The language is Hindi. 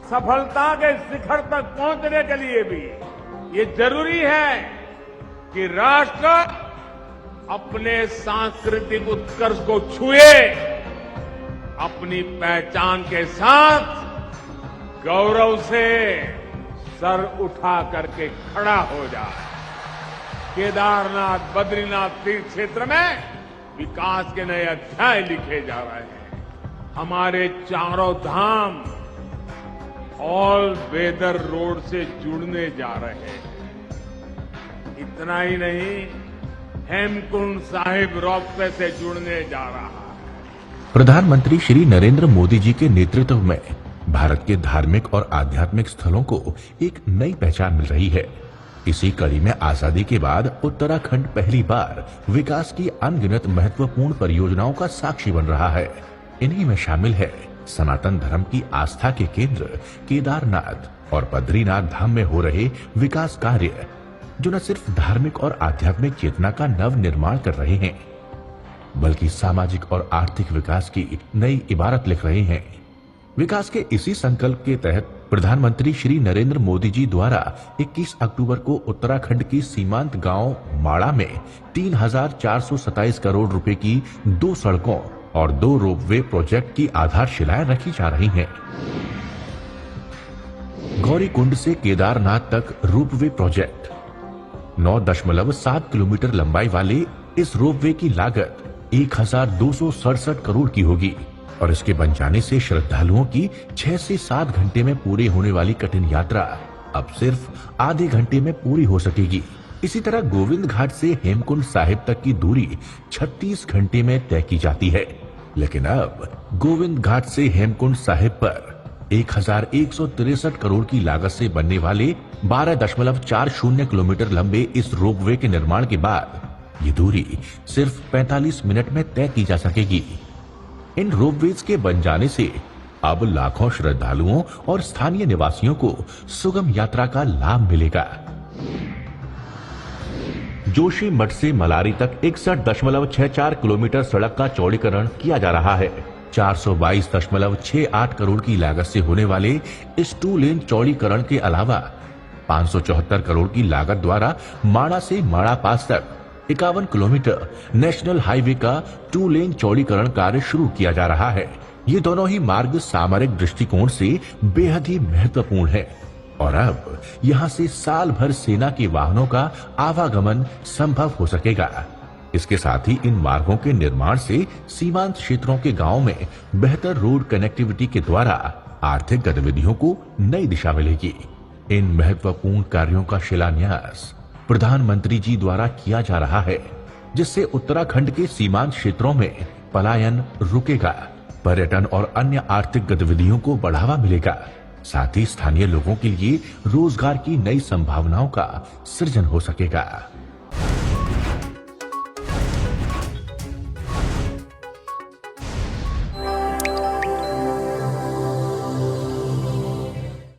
सफलता के शिखर तक पहुंचने के लिए भी ये जरूरी है कि राष्ट्र अपने सांस्कृतिक उत्कर्ष को छुए, अपनी पहचान के साथ गौरव से सर उठा करके खड़ा हो जाए। केदारनाथ, बद्रीनाथ तीर्थ क्षेत्र में विकास के नए अध्याय लिखे जा रहे हैं। हमारे चारों धाम ऑल वेदर रोड से जुड़ने जा रहे हैं। इतना ही नहीं, हेमकुंड साहिब रोपवे से जुड़ने जा रहा है। प्रधानमंत्री श्री नरेंद्र मोदी जी के नेतृत्व में भारत के धार्मिक और आध्यात्मिक स्थलों को एक नई पहचान मिल रही है। इसी कड़ी में आजादी के बाद उत्तराखंड पहली बार विकास की अनगिनत महत्वपूर्ण परियोजनाओं का साक्षी बन रहा है। इन्हीं में शामिल है सनातन धर्म की आस्था के केंद्र केदारनाथ और बद्रीनाथ धाम में हो रहे विकास कार्य, जो न सिर्फ धार्मिक और आध्यात्मिक चेतना का नव निर्माण कर रहे हैं, बल्कि सामाजिक और आर्थिक विकास की नई इबारत लिख रहे हैं। विकास के इसी संकल्प के तहत प्रधानमंत्री श्री नरेंद्र मोदी जी द्वारा 21 अक्टूबर को उत्तराखंड की सीमांत गांव माड़ा में 3,427 करोड़ रुपए की 2 सड़कों और 2 रोपवे प्रोजेक्ट की आधारशिलाएं रखी जा रही हैं। गौरीकुंड से केदारनाथ तक रोपवे प्रोजेक्ट 9.7 किलोमीटर लंबाई वाले इस रोपवे की लागत 1,267 करोड़ की होगी और इसके बन जाने से श्रद्धालुओं की 6 से 7 घंटे में पूरी होने वाली कठिन यात्रा अब सिर्फ आधे घंटे में पूरी हो सकेगी। इसी तरह गोविंद घाट से हेमकुंड साहिब तक की दूरी 36 घंटे में तय की जाती है, लेकिन अब गोविंद घाट से हेमकुंड साहिब पर 1,163 करोड़ की लागत से बनने वाले 12.40 किलोमीटर लंबे इस रोपवे के निर्माण के बाद ये दूरी सिर्फ 45 मिनट में तय की जा सकेगी। इन रोपवेज के बन जाने से अब लाखों श्रद्धालुओं और स्थानीय निवासियों को सुगम यात्रा का लाभ मिलेगा। जोशी मठ से मलारी तक 61.64 किलोमीटर सड़क का चौड़ीकरण किया जा रहा है। 422.68 करोड़ की लागत से होने वाले इस 2 लेन चौड़ीकरण के अलावा 574 करोड़ की लागत द्वारा माड़ा से माड़ा पास तक 51 किलोमीटर नेशनल हाईवे का 2 लेन चौड़ीकरण कार्य शुरू किया जा रहा है। ये दोनों ही मार्ग सामरिक दृष्टिकोण से बेहद ही महत्वपूर्ण है और अब यहां से साल भर सेना के वाहनों का आवागमन संभव हो सकेगा। इसके साथ ही इन मार्गों के निर्माण से सीमांत क्षेत्रों के गांवों में बेहतर रोड कनेक्टिविटी के द्वारा आर्थिक गतिविधियों को नई दिशा मिलेगी। इन महत्वपूर्ण कार्यों का शिलान्यास प्रधानमंत्री जी द्वारा किया जा रहा है, जिससे उत्तराखंड के सीमांत क्षेत्रों में पलायन रुकेगा, पर्यटन और अन्य आर्थिक गतिविधियों को बढ़ावा मिलेगा, साथ ही स्थानीय लोगों के लिए रोजगार की नई संभावनाओं का सृजन हो सकेगा।